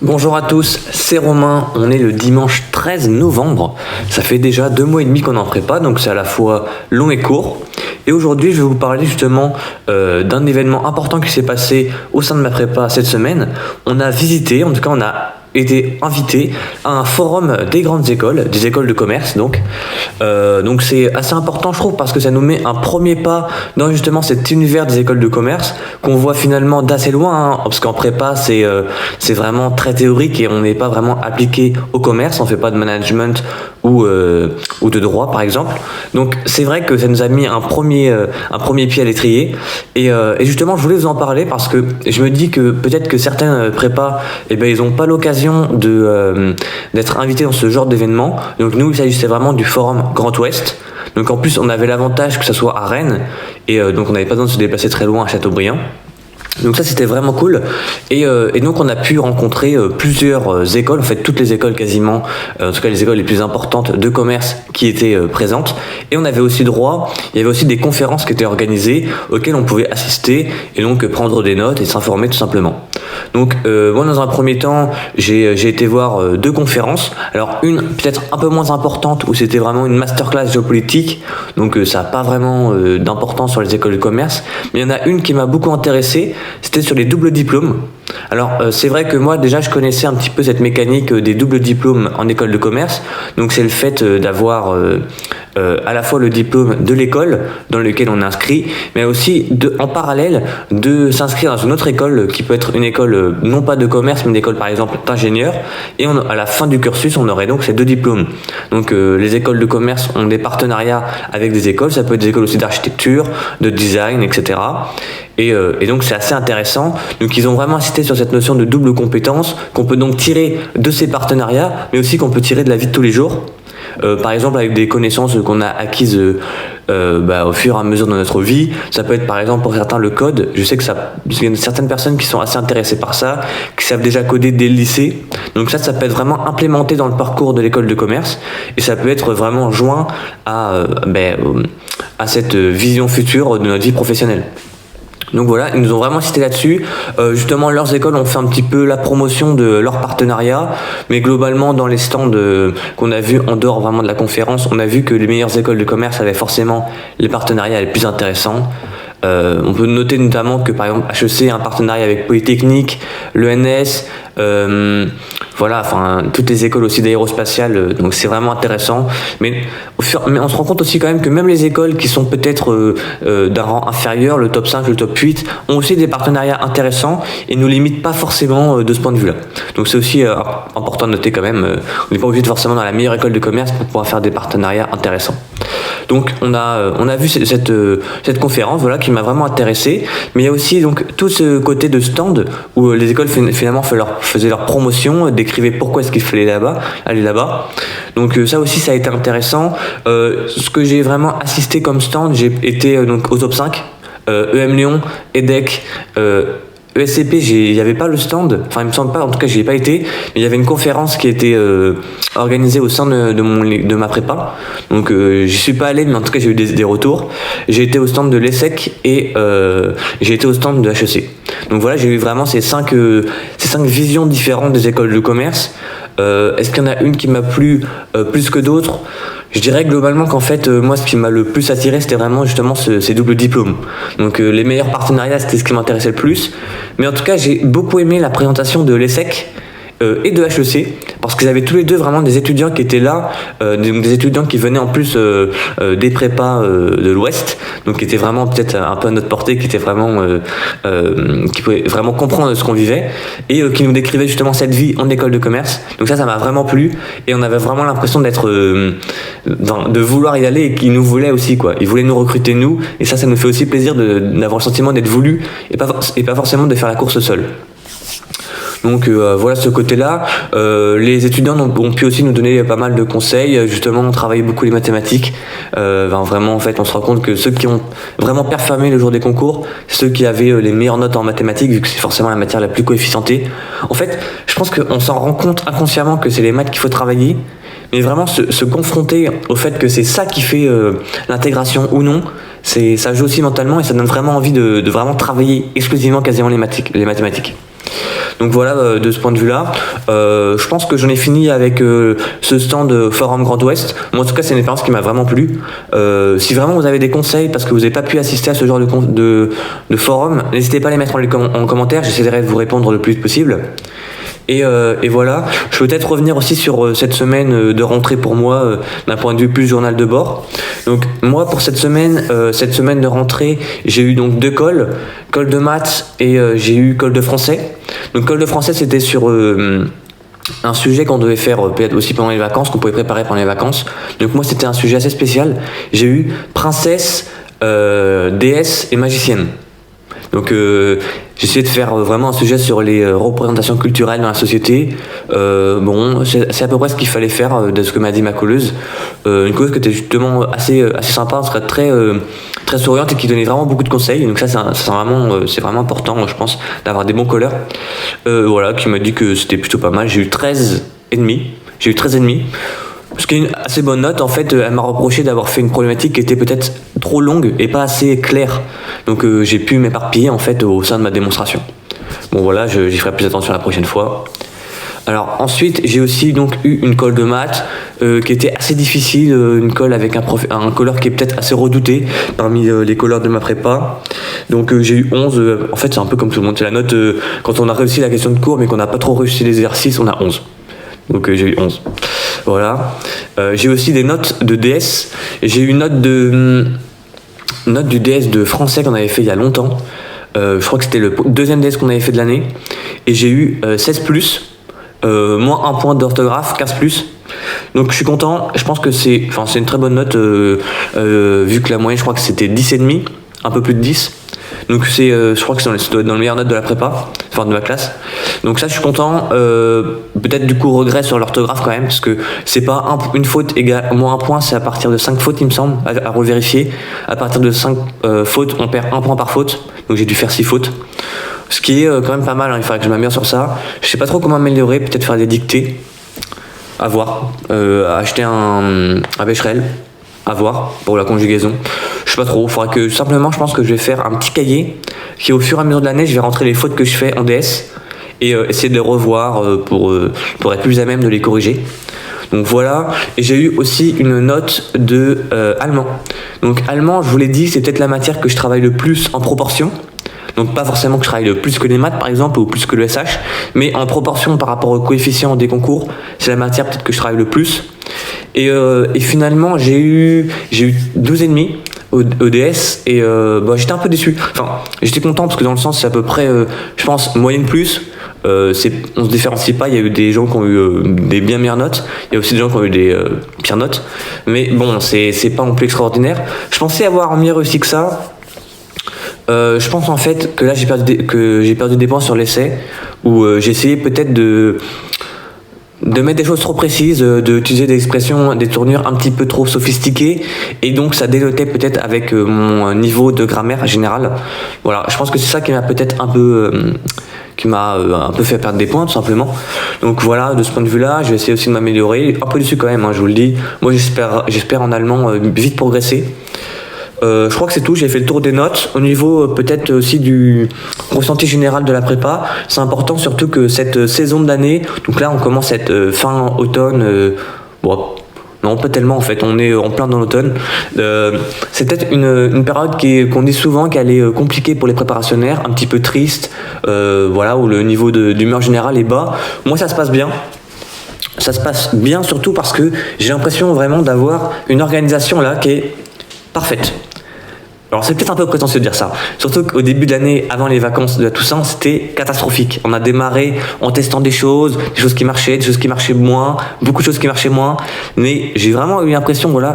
Bonjour à tous, c'est Romain, on est le dimanche 13 novembre, ça fait déjà 2 mois et demi qu'on est en prépa, donc c'est à la fois long et court. Et aujourd'hui je vais vous parler justement d'un événement important qui s'est passé au sein de ma prépa cette semaine. On a visité, en tout cas on a été invité à un forum des grandes écoles, des écoles de commerce donc c'est assez important je trouve parce que ça nous met un premier pas dans justement cet univers des écoles de commerce qu'on voit finalement d'assez loin, parce qu'en prépa c'est vraiment très théorique et on n'est pas vraiment appliqué au commerce, on fait pas de management ou de droit par exemple, donc c'est vrai que ça nous a mis un premier pied à l'étrier et justement je voulais vous en parler parce que je me dis que peut-être que certains prépas ils n'ont pas l'occasion d'être invités dans ce genre d'événement. Donc nous il s'agissait vraiment du forum Grand Ouest, donc en plus on avait l'avantage que ça soit à Rennes et donc on n'avait pas besoin de se déplacer très loin à Châteaubriand. Donc ça c'était vraiment cool et donc on a pu rencontrer plusieurs écoles, en fait toutes les écoles quasiment, en tout cas les écoles les plus importantes de commerce qui étaient présentes, et on avait aussi droit, il y avait aussi des conférences qui étaient organisées auxquelles on pouvait assister et donc prendre des notes et s'informer tout simplement. Donc moi dans un premier temps j'ai été voir 2 conférences, alors une peut-être un peu moins importante où c'était vraiment une masterclass géopolitique, donc ça n'a pas vraiment d'importance sur les écoles de commerce, mais il y en a une qui m'a beaucoup intéressé, c'était sur les doubles diplômes. Alors c'est vrai que moi déjà je connaissais un petit peu cette mécanique des doubles diplômes en école de commerce, donc c'est le fait d'avoir à la fois le diplôme de l'école dans lequel on est inscrit, mais aussi en parallèle de s'inscrire dans une autre école qui peut être une école non pas de commerce mais une école par exemple d'ingénieur, et à la fin du cursus on aurait donc ces 2 diplômes. Donc les écoles de commerce ont des partenariats avec des écoles, ça peut être des écoles aussi d'architecture, de design, etc. Et donc c'est assez intéressant. Donc ils ont vraiment insisté sur cette notion de double compétence qu'on peut donc tirer de ces partenariats, mais aussi qu'on peut tirer de la vie de tous les jours. Par exemple avec des connaissances qu'on a acquises au fur et à mesure de notre vie. Ça peut être par exemple pour certains le code. Je sais que il y a certaines personnes qui sont assez intéressées par ça, qui savent déjà coder dès le lycée. Donc ça peut être vraiment implémenté dans le parcours de l'école de commerce et ça peut être vraiment joint à cette vision future de notre vie professionnelle. Donc voilà, ils nous ont vraiment cité là-dessus. Justement, leurs écoles ont fait un petit peu la promotion de leur partenariat, mais globalement, dans les stands qu'on a vus en dehors vraiment de la conférence, on a vu que les meilleures écoles de commerce avaient forcément les partenariats les plus intéressants. On peut noter notamment que par exemple HEC a un partenariat avec Polytechnique, l'ENS, toutes les écoles aussi d'aérospatiale, donc c'est vraiment intéressant. Mais on se rend compte aussi quand même que même les écoles qui sont peut-être d'un rang inférieur, le top 5, le top 8, ont aussi des partenariats intéressants et ne nous limitent pas forcément de ce point de vue-là. Donc c'est aussi important de noter quand même, on n'est pas obligé de forcément dans la meilleure école de commerce pour pouvoir faire des partenariats intéressants. Donc on a vu cette conférence qui m'a vraiment intéressé, mais il y a aussi donc tout ce côté de stand où les écoles finalement faisaient leur promotion, décrivaient pourquoi est-ce qu'il fallait aller là-bas. Donc ça aussi ça a été intéressant. Ce que j'ai vraiment assisté comme stand, j'ai été donc au top 5, EM Lyon, EDEC, ESCP, il n'y avait pas le stand, enfin il me semble pas, en tout cas j'y ai pas été, mais il y avait une conférence qui était organisée au sein de ma prépa, donc j'y suis pas allé, mais en tout cas j'ai eu des retours. J'ai été au stand de l'ESSEC et j'ai été au stand de HEC. Donc voilà, j'ai eu vraiment ces 5 visions différentes des écoles de commerce. Est-ce qu'il y en a une qui m'a plu plus que d'autres ? Je dirais globalement qu'en fait, moi, ce qui m'a le plus attiré, c'était vraiment justement ces doubles diplômes. Donc les meilleurs partenariats, c'était ce qui m'intéressait le plus. Mais en tout cas, j'ai beaucoup aimé la présentation de l'ESSEC et de HEC, parce qu'ils avaient tous les deux vraiment des étudiants qui étaient là, des étudiants qui venaient en plus des prépas de l'Ouest, donc qui étaient vraiment peut-être un peu à notre portée, qui étaient vraiment qui pouvaient vraiment comprendre ce qu'on vivait et qui nous décrivaient justement cette vie en école de commerce. Donc ça m'a vraiment plu et on avait vraiment l'impression d'être de vouloir y aller et qu'ils nous voulaient aussi quoi. Ils voulaient nous recruter nous, et ça nous fait aussi plaisir d'avoir le sentiment d'être voulu et pas forcément de faire la course seul. Donc voilà ce côté-là. Les étudiants ont pu aussi nous donner pas mal de conseils. Justement, on travaillait beaucoup les mathématiques. Vraiment, en fait, on se rend compte que ceux qui ont vraiment performé le jour des concours, c'est ceux qui avaient les meilleures notes en mathématiques, vu que c'est forcément la matière la plus coefficientée. En fait, je pense qu'on s'en rend compte inconsciemment que c'est les maths qu'il faut travailler, mais vraiment se confronter au fait que c'est ça qui fait l'intégration ou non, ça joue aussi mentalement et ça donne vraiment envie de vraiment travailler exclusivement quasiment les mathématiques. Donc voilà, de ce point de vue-là, je pense que j'en ai fini avec ce stand Forum Grand Ouest. Moi, en tout cas, c'est une expérience qui m'a vraiment plu. Si vraiment vous avez des conseils parce que vous n'avez pas pu assister à ce genre de forum, n'hésitez pas à les mettre en commentaire, j'essaierai de vous répondre le plus vite possible. Et voilà, je peux peut-être revenir aussi sur cette semaine de rentrée pour moi, d'un point de vue plus journal de bord. Donc moi, pour cette semaine de rentrée, j'ai eu donc 2 cols de maths et j'ai eu colle de français. Donc colle de français, c'était sur un sujet qu'on devait faire peut-être aussi pendant les vacances, qu'on pouvait préparer pendant les vacances. Donc moi, c'était un sujet assez spécial. J'ai eu princesse, déesse et magicienne. Donc j'ai essayé de faire vraiment un sujet sur les représentations culturelles dans la société. Bon, c'est à peu près ce qu'il fallait faire de ce que m'a dit ma colleuse. Une colleuse qui était justement assez sympa, en tout cas très souriante et qui donnait vraiment beaucoup de conseils. Donc ça c'est vraiment important, je pense, d'avoir des bons colleurs. Voilà, qui m'a dit que c'était plutôt pas mal. J'ai eu 13,5. Ce qui est une assez bonne note. En fait, elle m'a reproché d'avoir fait une problématique qui était peut-être trop longue et pas assez claire. Donc j'ai pu m'éparpiller en fait au sein de ma démonstration. Bon voilà, j'y ferai plus attention la prochaine fois. Alors ensuite, j'ai aussi donc eu une colle de maths qui était assez difficile, une colle avec un colleur qui est peut-être assez redouté parmi les colleurs de ma prépa. Donc j'ai eu 11, en fait c'est un peu comme tout le monde, c'est la note quand on a réussi la question de cours mais qu'on n'a pas trop réussi les exercices, on a 11. Donc j'ai eu 11. Voilà. J'ai aussi des notes de DS. J'ai eu une note du DS de français qu'on avait fait il y a longtemps. Je crois que c'était le deuxième DS qu'on avait fait de l'année. Et j'ai eu 16+, moins 1 point d'orthographe, 15+. Donc je suis content. Je pense que c'est une très bonne note, vu que la moyenne, je crois que c'était 10,5, un peu plus de 10. Donc je crois que c'est dans les meilleures notes de la prépa, enfin de ma classe. Donc ça je suis content. Peut-être du coup regret sur l'orthographe quand même, parce que c'est pas une faute égale moins 1 point, c'est à partir de 5 fautes il me semble, à revérifier. À partir de 5 fautes, on perd 1 point par faute. Donc j'ai dû faire 6 fautes. Ce qui est quand même pas mal, hein. Il faudrait que je m'améliore sur ça. Je sais pas trop comment améliorer, peut-être faire des dictées. À voir. Acheter un Becherel. À voir pour la conjugaison. Je sais pas trop, faudrait que simplement je pense que je vais faire un petit cahier qui au fur et à mesure de l'année je vais rentrer les fautes que je fais en DS et essayer de les revoir pour être plus à même de les corriger. Donc voilà, et j'ai eu aussi une note de allemand. Donc allemand, je vous l'ai dit, c'est peut-être la matière que je travaille le plus en proportion. Donc pas forcément que je travaille le plus que les maths par exemple ou plus que le SH, mais en proportion par rapport au coefficient des concours, c'est la matière peut-être que je travaille le plus. Et finalement j'ai eu 12,5 au DS et j'étais un peu déçu. Enfin, j'étais content parce que dans le sens c'est à peu près, je pense, moyenne plus. On se différencie pas, il y a eu des gens qui ont eu des bien meilleures notes, il y a aussi des gens qui ont eu des pires notes, mais bon, c'est pas non plus extraordinaire. Je pensais avoir mieux réussi que ça. Je pense en fait que là j'ai perdu des points sur l'essai où j'ai essayé peut-être de mettre des choses trop précises, d'utiliser des expressions, des tournures un petit peu trop sophistiquées et donc ça dénotait peut-être avec mon niveau de grammaire général. Voilà, je pense que c'est ça qui m'a peut-être un peu fait perdre des points tout simplement. Donc voilà, de ce point de vue-là, je vais essayer aussi de m'améliorer. Un peu dessus quand même, hein, je vous le dis. Moi j'espère en allemand vite progresser. Je crois que c'est tout, j'ai fait le tour des notes. Au niveau peut-être aussi du ressenti général de la prépa, c'est important surtout que cette saison de l'année, donc là on commence cette fin automne, non pas tellement en fait, on est en plein dans l'automne. C'est peut-être une période qu'on dit souvent qu'elle est compliquée pour les préparationnaires, un petit peu triste, voilà, où le niveau d'humeur générale est bas. Moi ça se passe bien. Ça se passe bien surtout parce que j'ai l'impression vraiment d'avoir une organisation là qui est parfaite. Alors c'est peut-être un peu prétentieux de dire ça, surtout qu'au début de l'année, avant les vacances de la Toussaint, c'était catastrophique. On a démarré en testant des choses qui marchaient, des choses qui marchaient moins, beaucoup de choses qui marchaient moins, mais j'ai vraiment eu l'impression, voilà,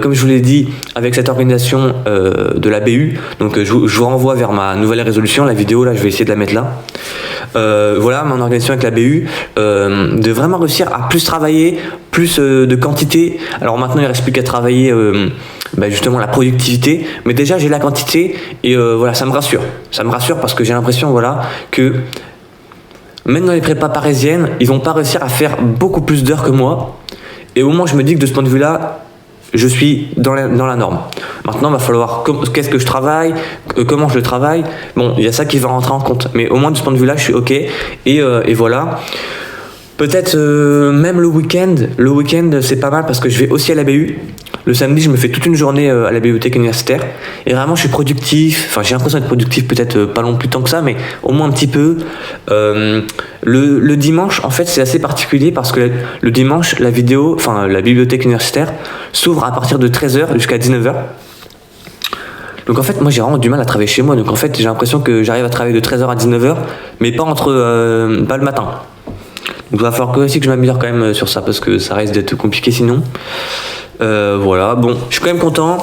comme je vous l'ai dit, avec cette organisation de la BU, donc je vous renvoie vers ma nouvelle résolution, la vidéo, là, je vais essayer de la mettre là. Voilà, mon organisation avec la BU, de vraiment réussir à plus travailler, plus de quantité. Alors maintenant, il ne reste plus qu'à travailler justement la productivité, mais déjà j'ai la quantité et voilà, ça me rassure parce que j'ai l'impression, voilà, que même dans les prépas parisiennes, ils vont pas réussir à faire beaucoup plus d'heures que moi, et au moins je me dis que de ce point de vue là je suis dans la norme. Maintenant, il va falloir qu'est-ce que je travaille, comment je le travaille. Bon, il y a ça qui va rentrer en compte. Mais au moins, de ce point de vue-là, je suis OK. Et voilà. Peut-être même le week-end. Le week-end, c'est pas mal parce que je vais aussi à la BU. Le samedi, je me fais toute une journée à la bibliothèque universitaire. Et vraiment, je suis productif. Enfin, j'ai l'impression d'être productif, peut-être pas non plus tant que ça, mais au moins un petit peu. Le dimanche, en fait, c'est assez particulier parce que le dimanche, la bibliothèque universitaire s'ouvre à partir de 13h jusqu'à 19h. Donc en fait, moi j'ai vraiment du mal à travailler chez moi. Donc en fait, j'ai l'impression que j'arrive à travailler de 13h à 19h, mais pas le matin. Donc il va falloir aussi que je m'améliore quand même sur ça parce que ça risque d'être compliqué sinon. Voilà, bon, je suis quand même content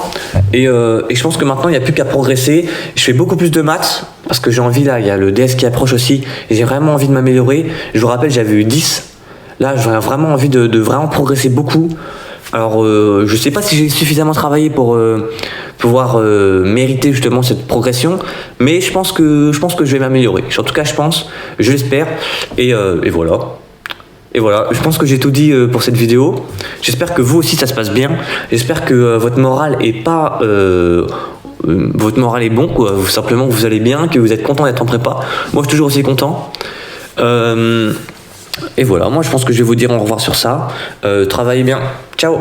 et je pense que maintenant il n'y a plus qu'à progresser. Je fais beaucoup plus de maths parce que j'ai envie, là, il y a le DS qui approche aussi et j'ai vraiment envie de m'améliorer. Je vous rappelle, j'avais eu 10. Là, j'aurais vraiment envie de vraiment progresser beaucoup. Alors, je sais pas si j'ai suffisamment travaillé pour pouvoir mériter justement cette progression, mais je pense que je vais m'améliorer. En tout cas, je l'espère, et voilà. Et voilà, je pense que j'ai tout dit pour cette vidéo. J'espère que vous aussi ça se passe bien. J'espère que votre morale est pas votre morale est bon, quoi. Simplement que vous allez bien, que vous êtes content d'être en prépa. Moi, je suis toujours aussi content. Et voilà, moi je pense que je vais vous dire au revoir sur ça. Travaillez bien. Ciao.